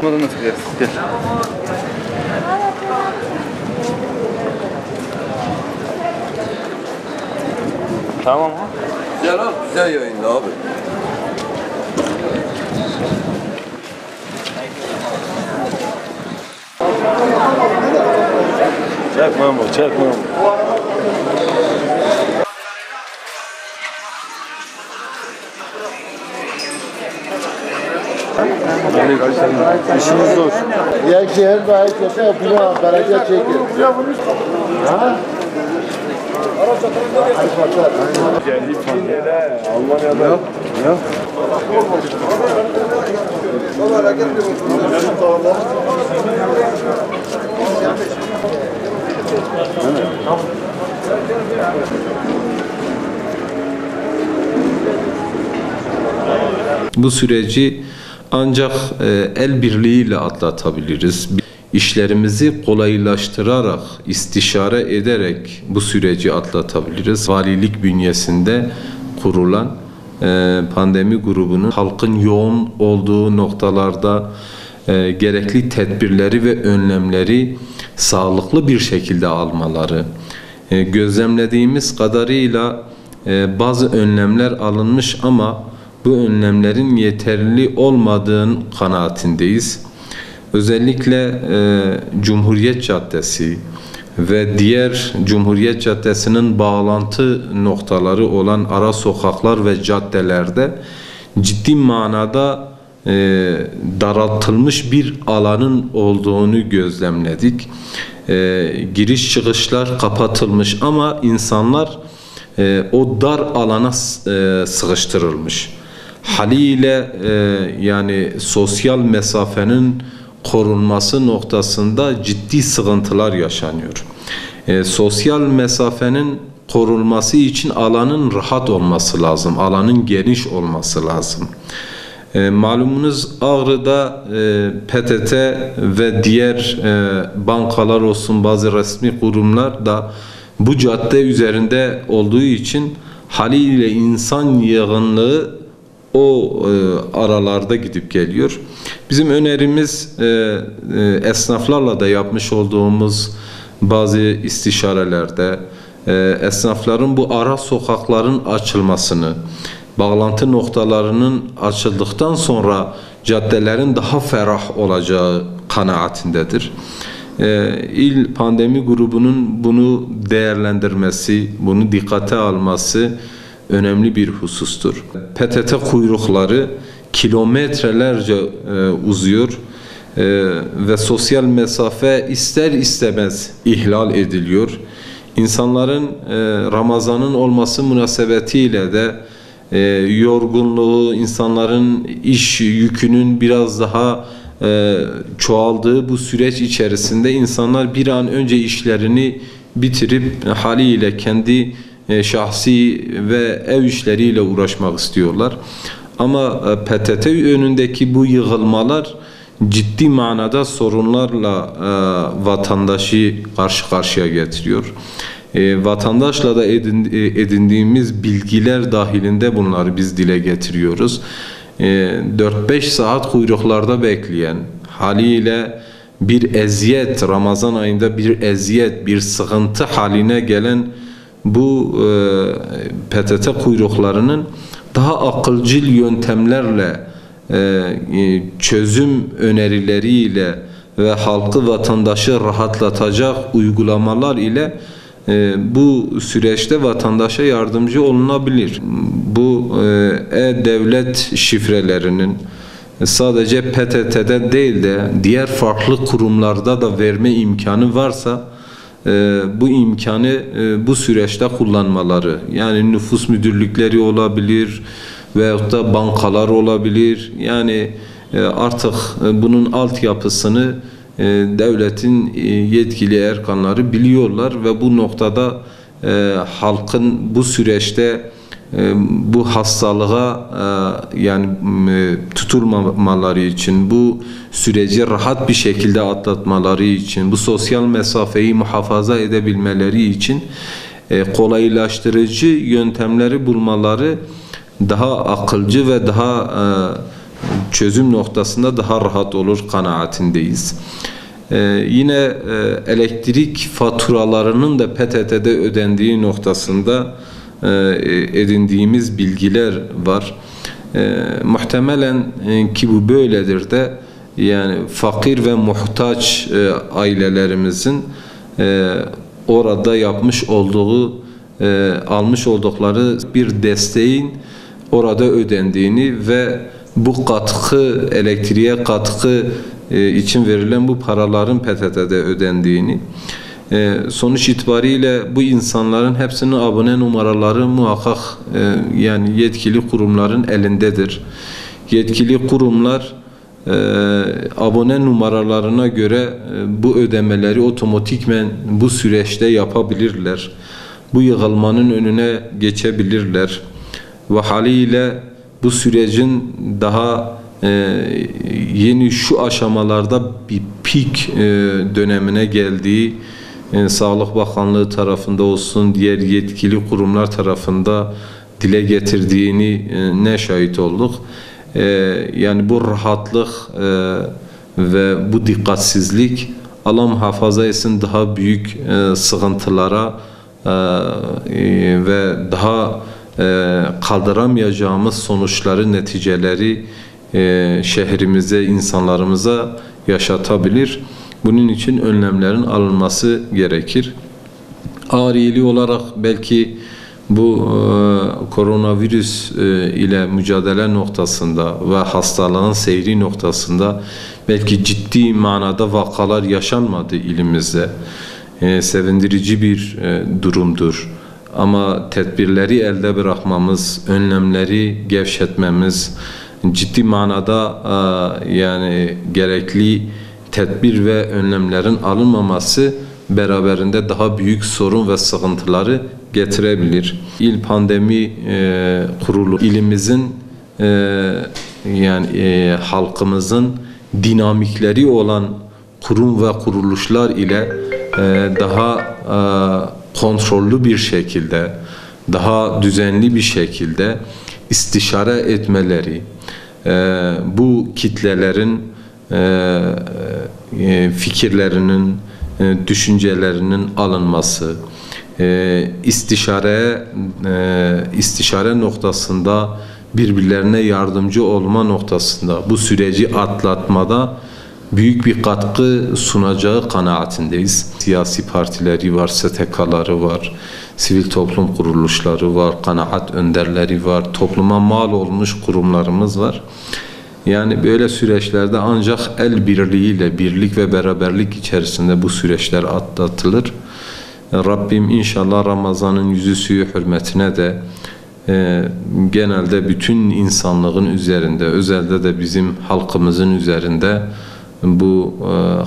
Bunu nasıl gel? Gel. Tamam ha. Güzel abi, güzel yayında abi. Çek Memo, çek Memo. İşiniz zor. Ya şehir bayi köse bina bereket çekin. Ha? Geldi pandede, Almanya'da. Yok. Yok. Bu süreci ancak el birliğiyle atlatabiliriz. İşlerimizi kolaylaştırarak, istişare ederek bu süreci atlatabiliriz. Valilik bünyesinde kurulan pandemi grubunun halkın yoğun olduğu noktalarda gerekli tedbirleri ve önlemleri sağlıklı bir şekilde almaları, gözlemlediğimiz kadarıyla bazı önlemler alınmış ama bu önlemlerin yeterli olmadığının kanaatindeyiz. Özellikle Cumhuriyet Caddesi ve diğer Cumhuriyet Caddesi'nin bağlantı noktaları olan ara sokaklar ve caddelerde ciddi manada daraltılmış bir alanın olduğunu gözlemledik. Giriş çıkışlar kapatılmış ama insanlar o dar alana sıkıştırılmış. Haliyle yani sosyal mesafenin korunması noktasında ciddi sıkıntılar yaşanıyor. Sosyal mesafenin korunması için alanın rahat olması lazım, alanın geniş olması lazım. Malumunuz Ağrı'da PTT ve diğer bankalar olsun, bazı resmi kurumlar da bu cadde üzerinde olduğu için haliyle insan yığınlığı o aralarda gidip geliyor. Bizim önerimiz esnaflarla da yapmış olduğumuz bazı istişarelerde esnafların bu ara sokakların açılmasını, bağlantı noktalarının açıldıktan sonra caddelerin daha ferah olacağı kanaatindedir. İl pandemi grubunun bunu değerlendirmesi, bunu dikkate alması önemli bir husustur. PTT kuyrukları kilometrelerce uzuyor ve sosyal mesafe ister istemez ihlal ediliyor. İnsanların Ramazan'ın olması münasebetiyle de yorgunluğu, insanların iş yükünün biraz daha çoğaldığı bu süreç içerisinde insanlar bir an önce işlerini bitirip haliyle kendi şahsi ve ev işleriyle uğraşmak istiyorlar. Ama PTT önündeki bu yığılmalar ciddi manada sorunlarla vatandaşı karşı karşıya getiriyor. Vatandaşla da edindiğimiz bilgiler dahilinde bunları biz dile getiriyoruz. 4-5 saat kuyruklarda bekleyen, haliyle bir eziyet, Ramazan ayında bir eziyet, bir sıkıntı haline gelen bu PTT kuyruklarının daha akılcıl yöntemlerle, çözüm önerileriyle ve halkı, vatandaşı rahatlatacak uygulamalar ile bu süreçte vatandaşa yardımcı olunabilir. Bu e-devlet şifrelerinin sadece PTT'de değil de diğer farklı kurumlarda da verme imkanı varsa bu imkanı bu süreçte kullanmaları, yani nüfus müdürlükleri olabilir veyahut da bankalar olabilir. Yani artık bunun altyapısını devletin yetkili erkanları biliyorlar ve bu noktada halkın bu süreçte bu hastalığa yani tutulmamaları için, bu süreci rahat bir şekilde atlatmaları için, bu sosyal mesafeyi muhafaza edebilmeleri için kolaylaştırıcı yöntemleri bulmaları, daha akılcı ve daha çözüm noktasında daha rahat olur kanaatindeyiz. Yine elektrik faturalarının da PTT'de ödendiği noktasında edindiğimiz bilgiler var. Muhtemelen ki bu böyledir de yani fakir ve muhtaç ailelerimizin orada yapmış olduğu almış oldukları bir desteğin orada ödendiğini ve bu katkı, elektriğe katkı için verilen bu paraların PTT'de ödendiğini, sonuç itibariyle bu insanların hepsinin abone numaraları muhakkak yani yetkili kurumların elindedir. Yetkili kurumlar abone numaralarına göre bu ödemeleri otomatikmen bu süreçte yapabilirler. Bu yığılmanın önüne geçebilirler. Ve haliyle bu sürecin daha yeni şu aşamalarda bir pik dönemine geldiği Sağlık Bakanlığı tarafında olsun, diğer yetkili kurumlar tarafında dile getirdiğini ne şahit olduk. Yani bu rahatlık ve bu dikkatsizlik Allah muhafaza etsin daha büyük sıkıntılara ve daha kaldıramayacağımız sonuçları, neticeleri şehrimize, insanlarımıza yaşatabilir. Bunun için önlemlerin alınması gerekir. Ağrıyeli olarak belki bu koronavirüs ile mücadele noktasında ve hastalığın seyri noktasında belki ciddi manada vakalar yaşanmadı ilimizde. Sevindirici bir durumdur. Ama tedbirleri elde bırakmamız, önlemleri gevşetmemiz, ciddi manada yani gerekli tedbir ve önlemlerin alınmaması beraberinde daha büyük sorun ve sıkıntıları getirebilir. İl Pandemi Kurulu ilimizin yani halkımızın dinamikleri olan kurum ve kuruluşlar ile daha kontrollü bir şekilde, daha düzenli bir şekilde istişare etmeleri, bu kitlelerin fikirlerinin, düşüncelerinin alınması, istişare noktasında birbirlerine yardımcı olma noktasında bu süreci atlatmada büyük bir katkı sunacağı kanaatindeyiz. Siyasi partileri var, STK'ları var, sivil toplum kuruluşları var, kanaat önderleri var, topluma mal olmuş kurumlarımız var. Yani böyle süreçlerde ancak el birliğiyle, birlik ve beraberlik içerisinde bu süreçler atlatılır. Rabbim inşallah Ramazan'ın yüzüsü hürmetine de genelde bütün insanlığın üzerinde, özellikle de bizim halkımızın üzerinde bu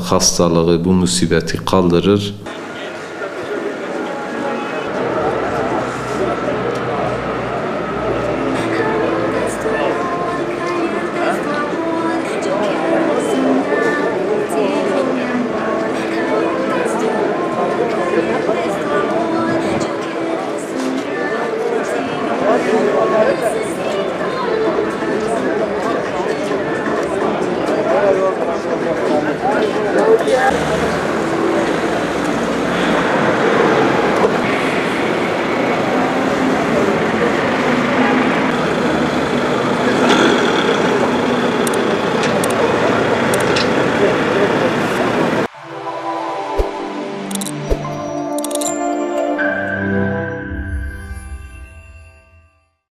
hastalığı, bu musibeti kaldırır.